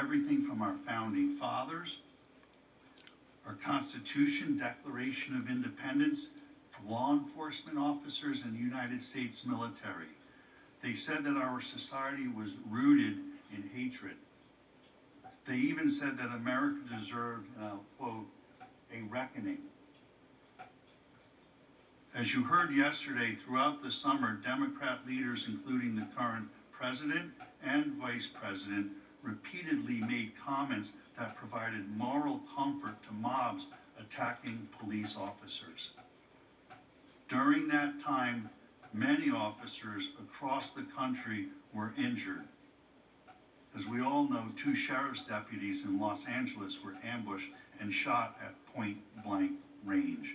everything from our founding fathers, our Constitution, Declaration of Independence, law enforcement officers in the United States military. They said that our society was rooted in hatred. They even said that America deserved, and I'll quote, a reckoning. As you heard yesterday, throughout the summer, Democrat leaders, including the current president and vice president, repeatedly made comments that provided moral comfort to mobs attacking police officers. During that time, many officers across the country were injured. As we all know, 2 sheriff's deputies in Los Angeles were ambushed and shot at point-blank range.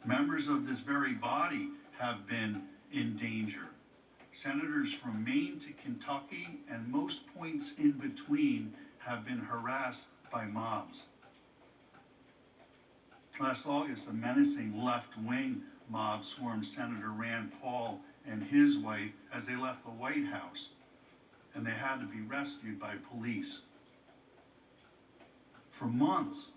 Members of this very body have been in danger. Senators from Maine to Kentucky and most points in between have been harassed by mobs. Last August, a menacing left-wing mob swarmed Senator Rand Paul and his wife as they left the White House, and they had to be rescued by police. For months,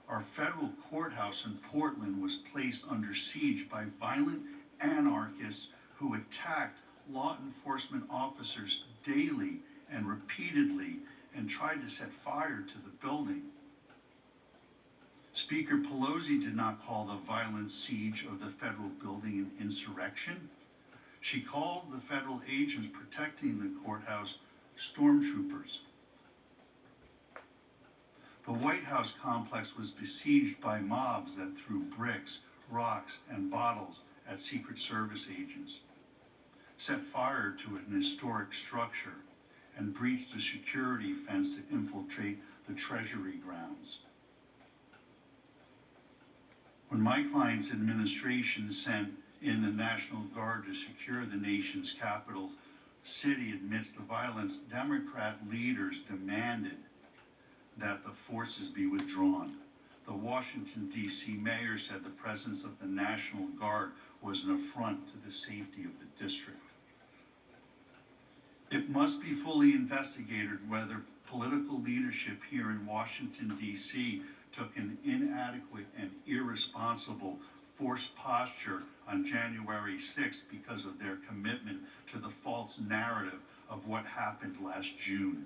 our federal courthouse in Portland was placed under siege by violent anarchists who attacked law enforcement officers daily and repeatedly and tried to set fire to the building. Speaker Pelosi did not call the violent siege of the federal building an insurrection. She called the federal agents protecting the courthouse stormtroopers. The White House complex was besieged by mobs that threw bricks, rocks, and bottles at Secret Service agents, set fire to an historic structure, and breached a security fence to infiltrate the Treasury grounds. When my client's administration sent in the National Guard to secure the nation's capital city amidst the violence, Democrat leaders demanded that the forces be withdrawn. The Washington, D.C. mayor said the presence of the National Guard was an affront to the safety of the district. It must be fully investigated whether political leadership here in Washington, D.C. took an inadequate and irresponsible forced posture on January 6th because of their commitment to the false narrative of what happened last June.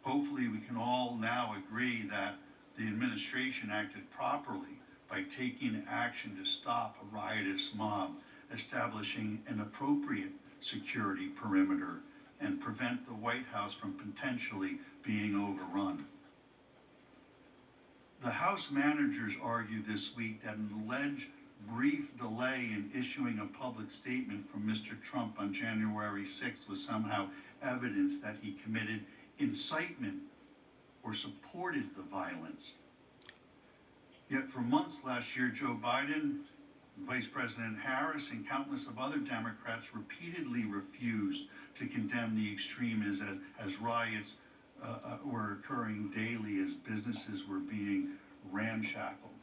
Hopefully we can all now agree that the administration acted properly by taking action to stop a riotous mob, establishing an appropriate security perimeter, and prevent the White House from potentially being overrun. The House managers argued this week that an alleged brief delay in issuing a public statement from Mr. Trump on January 6th was somehow evidence that he committed incitement or supported the violence. Yet for months last year, Joe Biden, Vice President Harris, and countless of other Democrats repeatedly refused to condemn the extremism as riots were occurring daily, as businesses were being ramshackled.